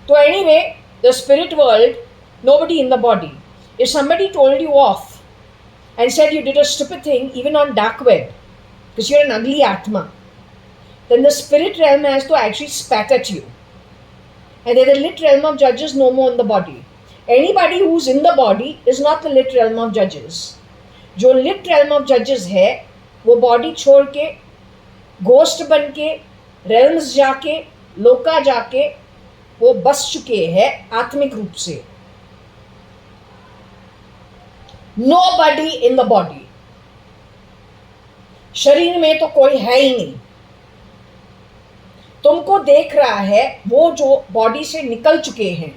So anyway, the spirit world, nobody in the body. If somebody told you off and said you did a stupid thing, even on dark web, because you're an ugly Atma, then the spirit realm has to actually spat at you. And then the lit realm of judges no more in the body. Anybody who's in the body is not the lit realm of judges. जो lit realm of judges है वो body छोड़ के ghost बन के realms जाके लोका जाके वो बस चुके हैं आत्मिक रूप से. Nobody in the body. शरीर में तो कोई है ही नहीं. तुमको देख रहा है वो जो बॉडी से निकल चुके हैं,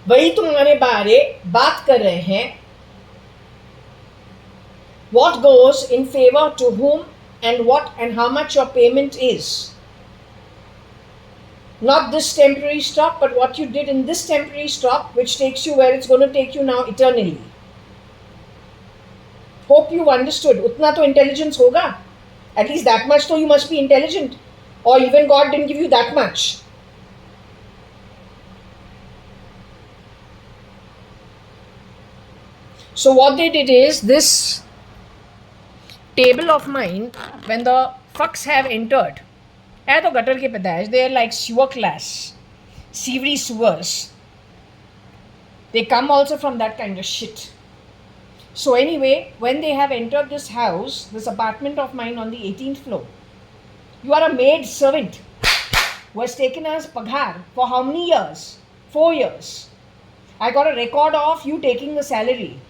वही तुम्हारे बारे बात कर रहे हैं. What goes in favor to whom and what and how much your payment is. Not this temporary stop, but what you did in this temporary stop, which takes you where it's going to take you now eternally. Hope you understood. Utna to intelligence hoga. At least that much, so you must be intelligent. Or even God didn't give you that much. So what they did is, this table of mine, when the fucks have entered, है तो gutter के पैदाइश, they are like sewer class, sewry sewers. They come also from that kind of shit. So anyway, when they have entered this house, this apartment of mine on the 18th floor, you are a maid servant who has taken us paghar for how many years? 4 years. I got a record of you taking the salary.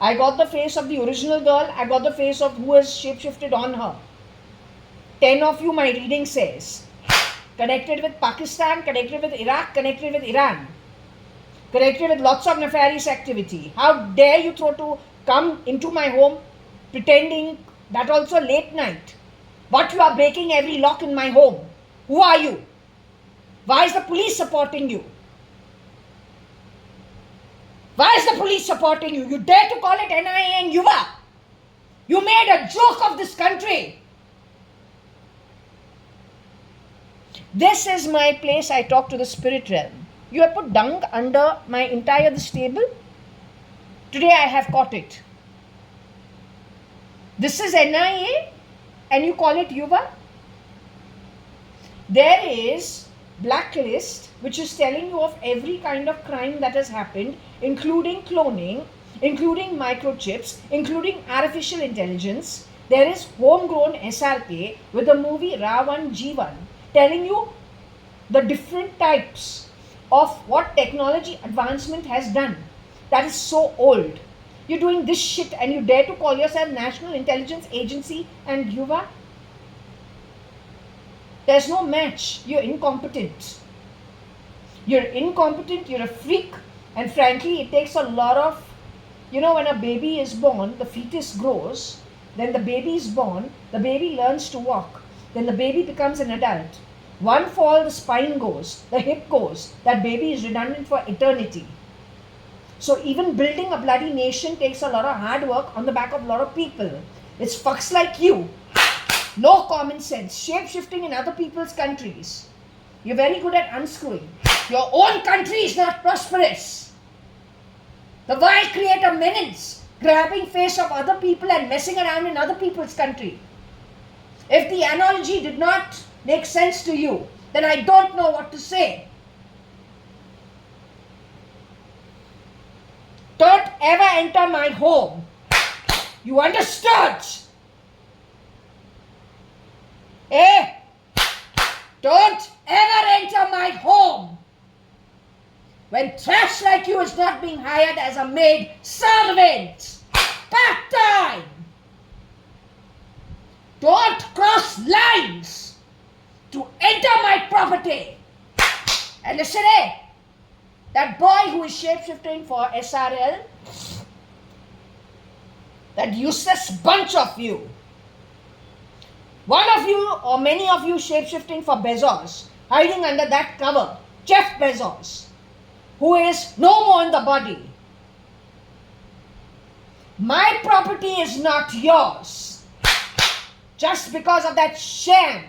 I got the face of the original girl. I got the face of who has shapeshifted on her. 10 of you, my reading says, connected with Pakistan, connected with Iraq, connected with Iran, connected with lots of nefarious activity. How dare you come into my home pretending that also late night? But you are breaking every lock in my home. Who are you? Why is the police supporting you? Why is the police supporting you? You dare to call it NIA and Yuva. You made a joke of this country. This is my place. I talk to the spirit realm. You have put dung under my entire this table. Today I have caught it. This is NIA and you call it Yuva. There is blacklist which is telling you of every kind of crime that has happened, including cloning, including microchips, including artificial intelligence. There is homegrown SRK with the movie Ravan G1 telling you the different types of what technology advancement has done. That is so old. You're doing this shit and you dare to call yourself National Intelligence Agency and Yuva? There's no match. You're incompetent. You're incompetent, you're a freak, and frankly, it takes a lot of, when a baby is born, the fetus grows, then the baby is born, the baby learns to walk, then the baby becomes an adult. One fall, the spine goes, the hip goes, that baby is redundant for eternity. So even building a bloody nation takes a lot of hard work on the back of a lot of people. It's fucks like you. No common sense. Shape-shifting in other people's countries. You're very good at unscrewing. Your own country is not prosperous. The wild create a menace, grabbing face of other people and messing around in other people's country. If the analogy did not make sense to you, then I don't know what to say. Don't ever enter my home. You understood? Eh? Don't ever enter my home when trash like you is not being hired as a maid servant. Part-time. Don't cross lines to enter my property. And listen, that boy who is shapeshifting for SRL, that useless bunch of you, one of you or many of you shapeshifting for Bezos, hiding under that cover, Jeff Bezos, who is no more in the body. My property is not yours just because of that sham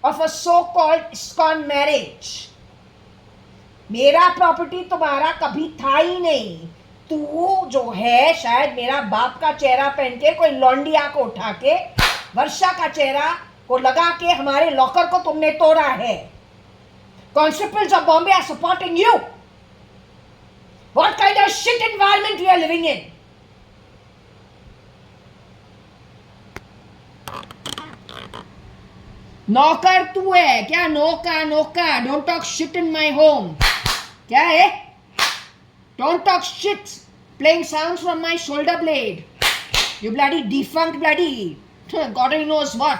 of a so-called ISKCON marriage. मेरा property तुम्हारा कभी था ही नहीं. तू जो है शायद मेरा बाप का चेहरा पहन के कोई लौंडिया को उठा के वर्षा का चेहरा को लगा के हमारे लॉकर को तुमने तोड़ा है. Constables of Bombay are supporting you. What kind of shit environment we are living in? नौकर तू है क्या? नौका. Don't talk shit in my home. क्या है? Don't talk shit. Playing sounds from my shoulder blade. You bloody defunct bloody. God only knows what.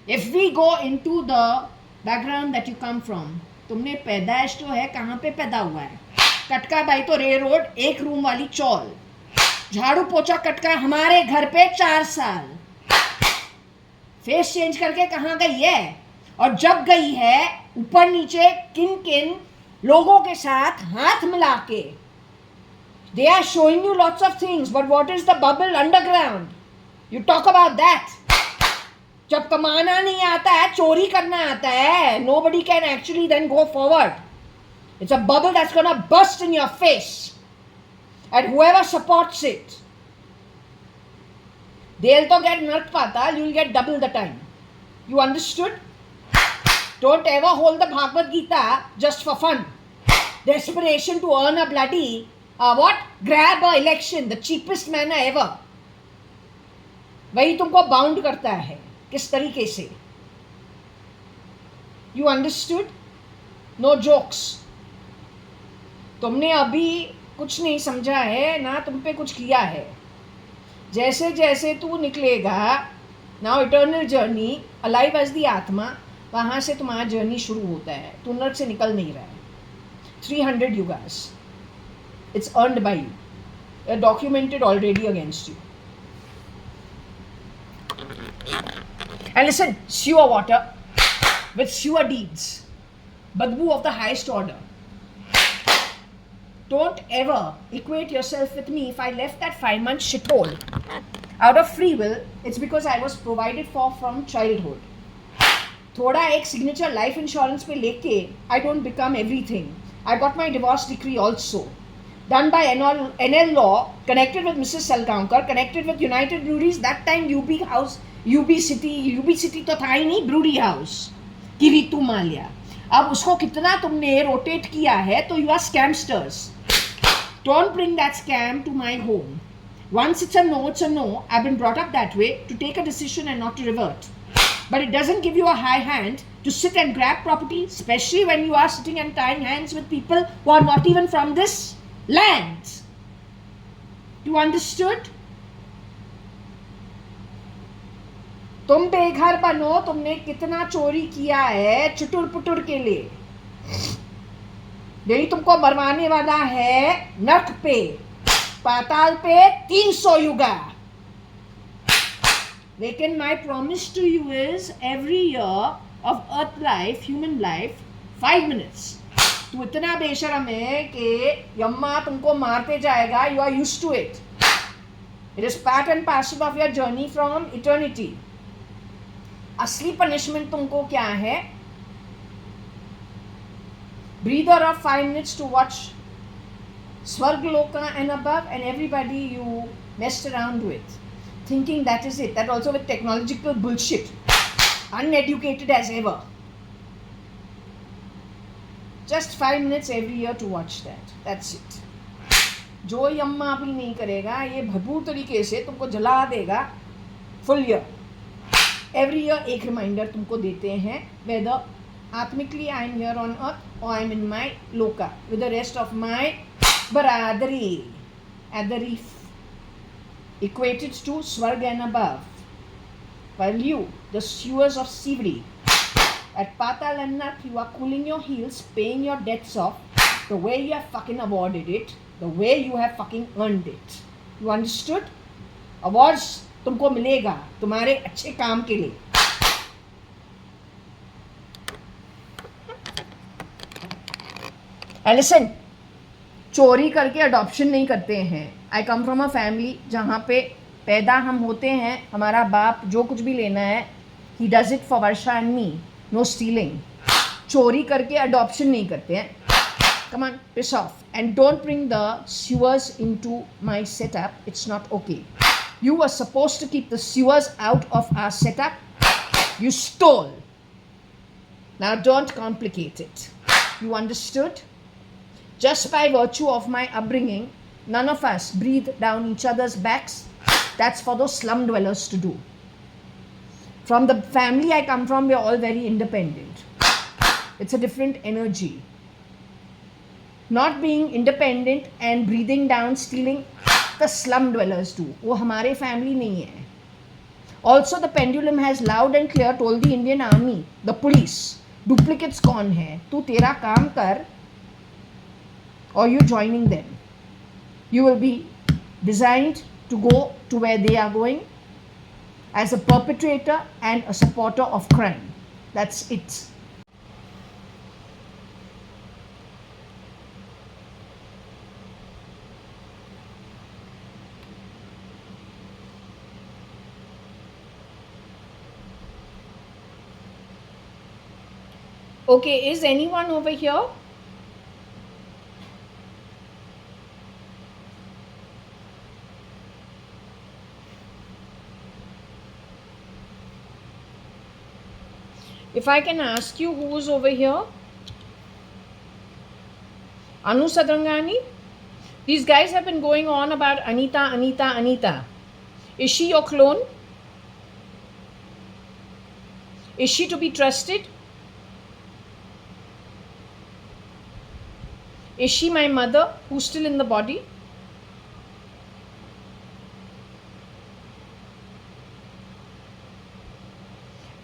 If we go into the background that you come from, तुमने पैदाइश जो है कहाँ पे पैदा हुआ है? कटका भाई तो रे रोड, 1 रूम वाली चौल. झाड़ू पोछा कटका हमारे घर पे 4 साल. फेस चेंज करके कहाँ गई है? और जब गई है ऊपर नीचे किन किन लोगों के साथ हाथ मिला के. They are showing you lots of things, but what is the bubble underground? You talk about that. जब कमाना नहीं आता है, चोरी करना आता है, nobody can actually then go forward. It's a bubble that's gonna burst in your face, and whoever supports it, they'll to get nark patal, you'll get double the time. You understood? Don't ever hold the Bhagavad Gita just for fun. Desperation to earn a bloody grab a election, the cheapest manner ever. वही तुमको bound करता है. किस तरीके से? You understood? No jokes. तुमने अभी कुछ नहीं समझा है ना, तुम पे कुछ किया है. जैसे जैसे तू निकलेगा, now eternal journey, alive as the atma, वहाँ से तुम्हारा जर्नी शुरू होता है. तू नर्क से निकल नहीं रहा है. 300 yugas. It's earned by you. They're documented already against you. And listen, sewer water with sewer deeds, badbu of the highest order. Don't ever equate yourself with me. If I left that 5-month shithole out of free will, it's because I was provided for from childhood. थोड़ा एक signature life insurance पे लेके I don't become everything. I got my divorce decree also, done by NL law, connected with Mrs. Salgaonkar, connected with United Breweries. That time UB House, UB City तो था ही नहीं, broody house की रीतू माल्या. अब उसको कितना तुमने रोटेट किया है, तो you are scamsters. Don't bring that scam to my home. Once it's a no, it's a no. I've been brought up that way, to take a decision and not to revert. But it doesn't give you a high hand to sit and grab property, especially when you are sitting and tying hands with people who are not even from this land. You understood? तुम बेघर बनो. तुमने कितना चोरी किया है चुटुर पुटुर के लिए. यही तुमको मरवाने वाला है नर्क पे, पाताल पे 300 युगा. लेकिन my promise to you is every year of earth life, human life, 5 minutes. तू इतना बेशरम है कि यम्मा तुमको मारते जाएगा. You are used to it. It is part and parcel of your journey from eternity. असली पनिशमेंट तुमको क्या है? Breather of 5 minutes to watch Swargaloka and above, and everybody you messed around with, thinking that is it. That also with technological bullshit, uneducated as ever. Just 5 minutes every year to watch that. That's it. जो यम्मा भी नहीं करेगा, ये भरपूर तरीके से तुमको जला देगा. फुल ईयर, एवरी ईयर एक रिमाइंडर तुमको देते हैं, whether आत्मिकली I am here on earth or I am in my loka with the rest of my baradari at the reef, equated to Swarga and above. While you, the sewers of Sivri, at Patal and Nark, you are cooling your heels, paying your debts off, the way you have fucking awarded it, the way you have fucking earned it. You understood? Awards तुमको मिलेगा तुम्हारे अच्छे काम के लिए. And listen, चोरी करके adoption नहीं करते हैं. आई कम फ्रॉम अ फैमिली जहाँ पे पैदा हम होते हैं, हमारा बाप जो कुछ भी लेना है, he does it for Varsha and me. No stealing. चोरी करके adoption नहीं करते हैं. Come on, piss off. And don't bring the sewers into my setup. It's not okay. You were supposed to keep the sewers out of our setup. You stole. Now don't complicate it. You understood? Just by virtue of my upbringing, none of us breathe down each other's backs. That's for those slum dwellers to do. From the family I come from, we're all very independent. It's a different energy. Not being independent and breathing down, stealing, the slum dwellers do. वो हमारे family नहीं है. Also, the pendulum has loud and clear told the Indian Army, the police, duplicates कौन है? तू तेरा काम कर, or you joining them. You will be designed to go to where they are going as a perpetrator and a supporter of crime. That's it. Okay, is anyone over here? If I can ask you, who is over here? Anu Sadrangani? These guys have been going on about Anita. Is she your clone? Is she to be trusted? Is she my mother who's still in the body?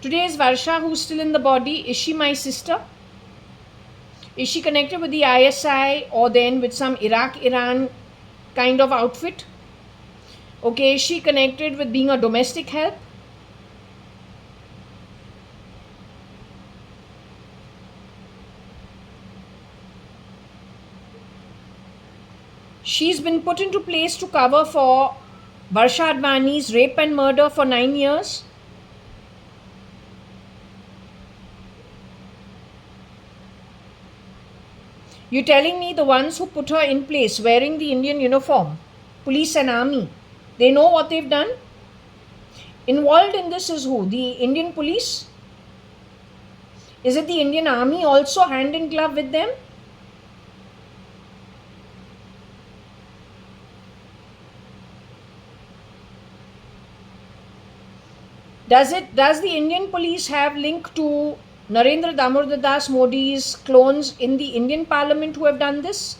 Today is Varsha who's still in the body. Is she my sister? Is she connected with the ISI or then with some Iraq-Iran kind of outfit? Okay, is she connected with being a domestic help? She's been put into place to cover for JAYA.ADVANI's rape and murder for 9 years. You're telling me the ones who put her in place wearing the Indian uniform, police and army, they know what they've done? Involved in this is who? The Indian police? Is it the Indian army also hand in glove with them? Does the Indian police have link to Narendra Damodar Das Modi's clones in the Indian Parliament who have done this?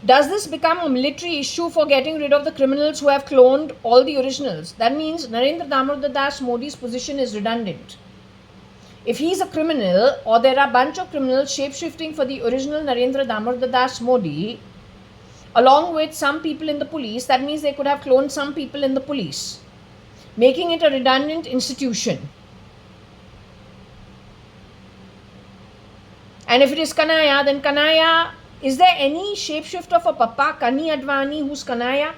Does this become a military issue for getting rid of the criminals who have cloned all the originals? That means Narendra Damodar Das Modi's position is redundant. If he's a criminal or there are a bunch of criminals shape-shifting for the original Narendra Damodar Das Modi along with some people in the police, that means they could have cloned some people in the police, making it a redundant institution. And if it is Kanaya, then Kanaya, is there any shapeshifter for Papa Kani Advani who's Kanaya?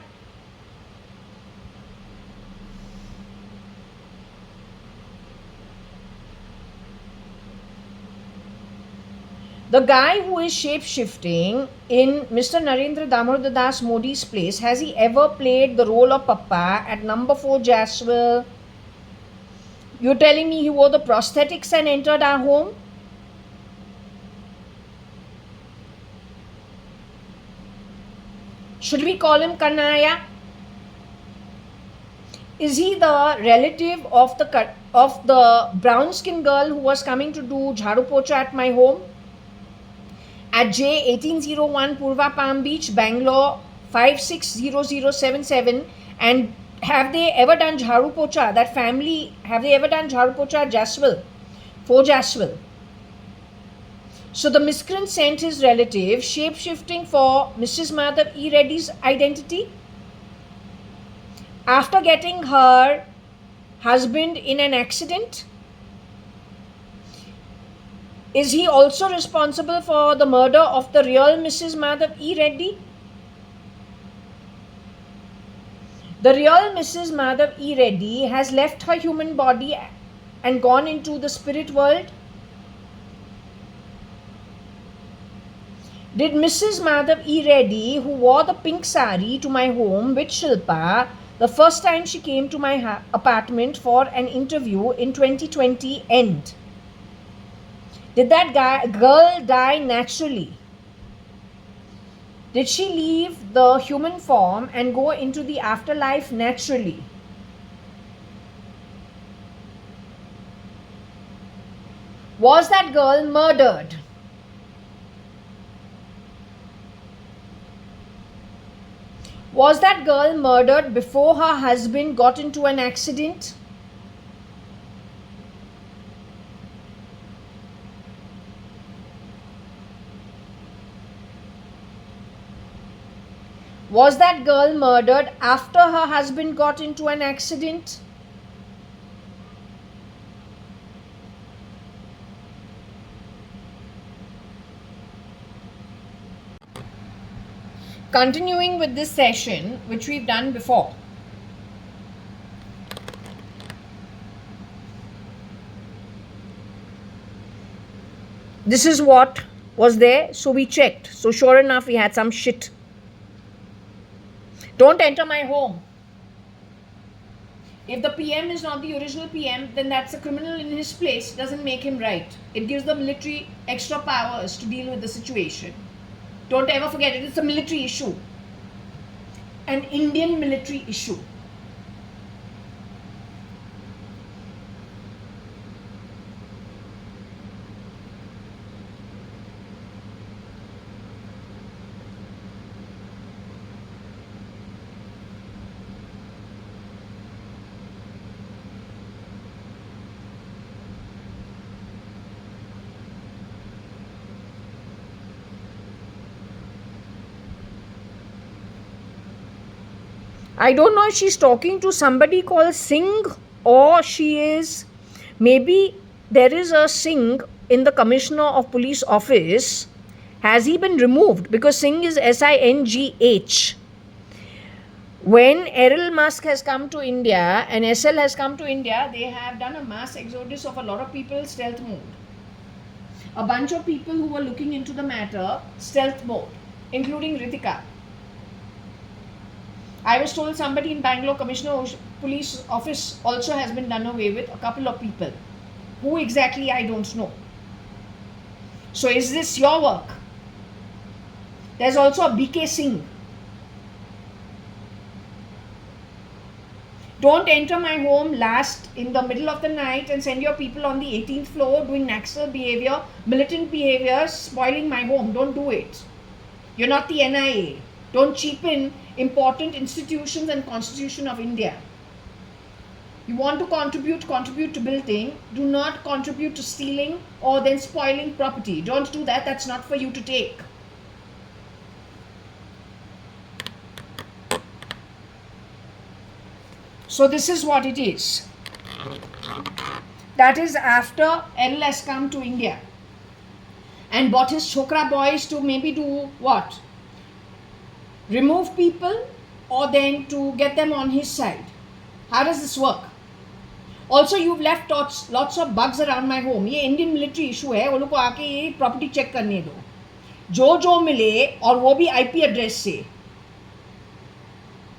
The guy who is shape-shifting in Mr. Narendra Damodar Das Modi's place, has he ever played the role of Papa at number 4 Jaswell? You're telling me he wore the prosthetics and entered our home? Should we call him Kanaya? Is he the relative of the brown-skinned girl who was coming to do jharu pocha at my home? At J 1801 Purva Palm Beach, Bangalore 560077, and have they ever done jharu pocha? That family, have they ever done jharu pocha at Jaswell? For Jaswell. So the miscreant sent his relative shape-shifting for Mrs. Madhav E. Reddy's identity. After getting her husband in an accident, Is he also responsible for the murder of the real Mrs. Madhav E. Reddy? The real Mrs. Madhav E. Reddy has left her human body and gone into the spirit world. Did Mrs. Madhav E. Reddy, who wore the pink sari to my home with Shilpa the first time she came to my apartment for an interview in 2020, end? Did that girl die naturally? Did she leave the human form and go into the afterlife naturally? Was that girl murdered? Was that girl murdered before her husband got into an accident? Was that girl murdered after her husband got into an accident? Continuing with this session, which we've done before. This is what was there, so we checked. So sure enough, we had some shit. Don't enter my home. If the PM is not the original PM, then that's a criminal in his place. Doesn't make him right. It gives the military extra powers to deal with the situation. Don't ever forget it. It's a military issue. An Indian military issue. I don't know if she's talking to somebody called Singh or she is, maybe there is a Singh in the Commissioner of Police office. Has he been removed? Because Singh is SINGH. When Errol Musk has come to India and SL has come to India, they have done a mass exodus of a lot of people, stealth mode. A bunch of people who were looking into the matter, stealth mode, including Ritika. I was told somebody in Bangalore Commissioner of Police office also has been done away with, a couple of people. Who exactly, I don't know. So is this your work? There's also a BK Singh. Don't enter my home last in the middle of the night and send your people on the 18th floor doing Naxal behavior, militant behavior, spoiling my home. Don't do it. You're not the NIA. Don't cheapen important institutions and Constitution of India. You want to contribute to building. Do not contribute to stealing or then spoiling property. Don't do that. That's not for you to take. So this is what it is. That is after L has come to India and bought his chokra boys to maybe do what? Remove people or then to get them on his side. How does this work? Also, you've left lots of bugs around my home. ये Indian military issue है. वो लोग को आके ये property check करने दो. जो मिले और वो भी IP एड्रेस से.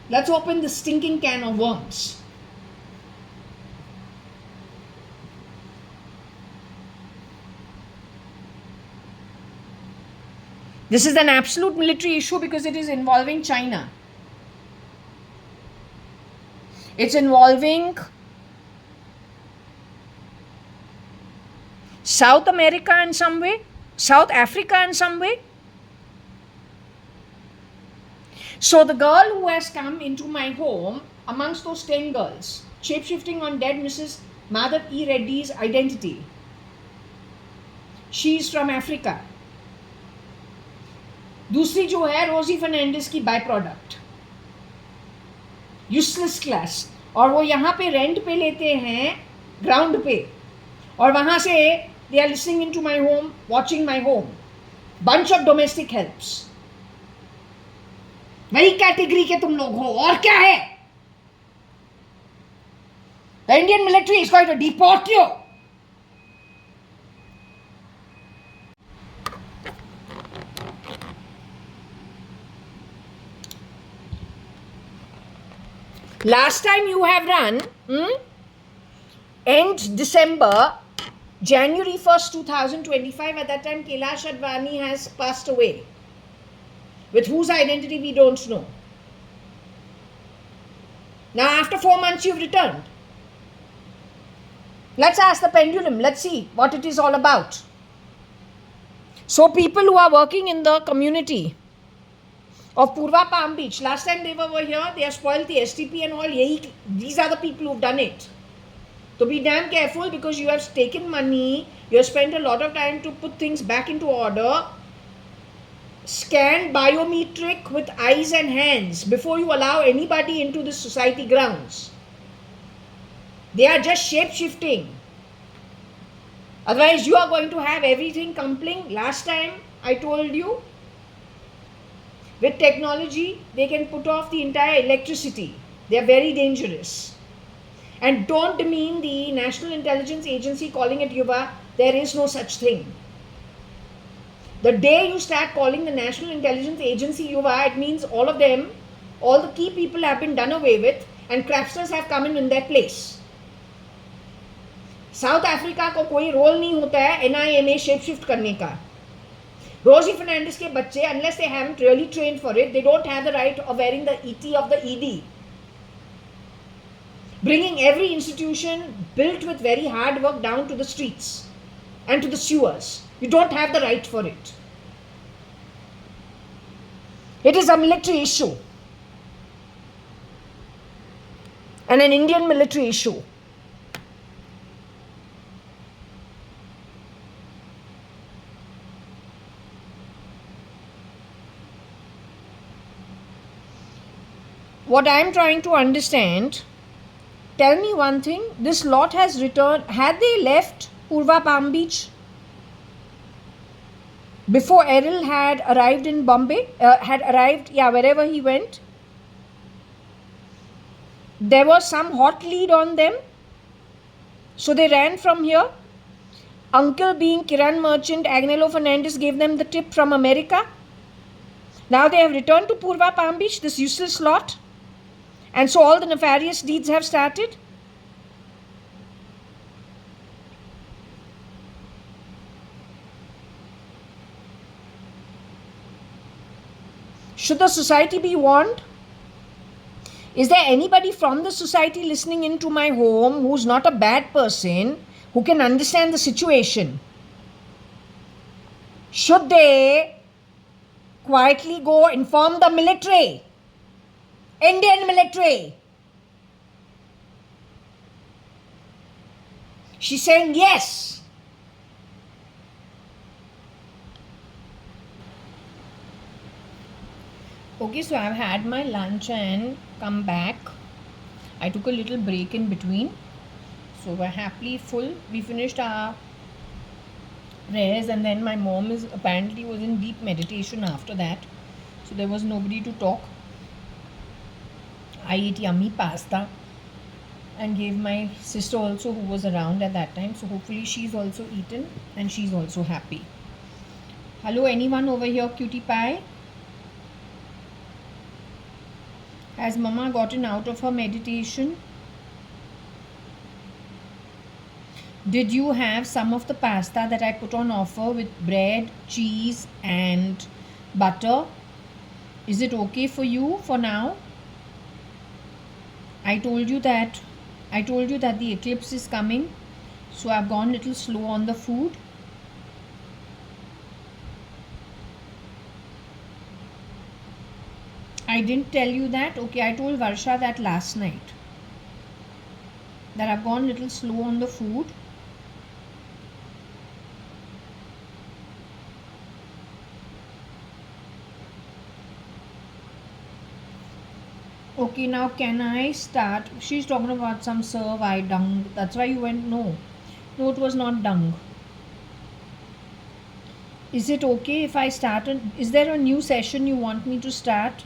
Let's open the stinking can of worms. This is an absolute military issue because it is involving China. It's involving South America in some way, South Africa in some way. So the girl who has come into my home, amongst those 10 girls, shape-shifting on dead Mrs. Madhav E. Reddy's identity. She is from Africa. दूसरी जो है रोजी फर्नांडिस की by product, useless class, और वो यहाँ पे rent पे लेते हैं ग्राउंड पे और वहाँ से They are listening into my home, watching my home. Bunch of domestic helps. वही कैटेगरी के तुम लोग हो, और क्या है? The Indian military is going to deport you. Last time you have run, end December, January 1st, 2025, at that time JAYA.ADVANI has passed away. With whose identity we don't know. Now after 4 months you've returned. Let's ask the pendulum, let's see what it is all about. So people who are working in the community of Purva Palm Beach, last time they were here, they have spoiled the STP and all. These are the people who've done it. So be damn careful, because you have taken money, you have spent a lot of time to put things back into order. Scan biometric with eyes and hands before you allow anybody into the society grounds. They are just shape-shifting. Otherwise you are going to have everything crumbling. Last time I told you, with technology they can put off the entire electricity. They are very dangerous. And don't demean the National Intelligence Agency calling it Yuva. There is no such thing. The day you start calling the National Intelligence Agency Yuva, it means all of them, all the key people have been done away with and crapsters have come in their place. South Africa को कोई role नहीं होता है NIA में shape shift करने का. रोजी फर्नांडिस के बच्चे, unless they haven't really trained for it, they don't have the right of wearing the ET of the ED. Bringing every institution built with very hard work down to the streets and to the sewers. You don't have the right for it. It is a military issue and an Indian military issue. What I am trying to understand, tell me one thing, this lot has returned, had they left Purva Palm Beach before Errol had arrived in Bombay, wherever he went? There was some hot lead on them, so they ran from here. Uncle being Kiran Merchant, Agnello Fernandez gave them the tip from America. Now they have returned to Purva Palm Beach, this useless lot. And so all the nefarious deeds have started. Should the society be warned? Is there anybody from the society listening into my home who's not a bad person, who can understand the situation? Should they quietly go inform the military? Indian military. She's saying yes. Okay, so I've had my lunch and come back. I took a little break in between. So we're happily full. We finished our prayers and then my mom apparently was in deep meditation after that. So there was nobody to talk. I ate yummy pasta and gave my sister also, who was around at that time. So hopefully she's also eaten and she's also happy. Hello, anyone over here, cutie pie? Has mama gotten out of her meditation? Did you have some of the pasta that I put on offer with bread, cheese and butter? Is it okay for you for now? I told you that the eclipse is coming, so I've gone a little slow on the food. I didn't tell you that. Okay, I told Varsha that last night, that I've gone a little slow on the food. Okay, now can I start? She's talking about some serve I dung. That's why you went, no, it was not dung. Is it okay if I start? Is there a new session you want me to start?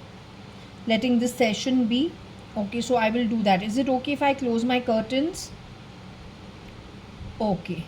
Letting this session be? Okay, so I will do that. Is it okay if I close my curtains? Okay.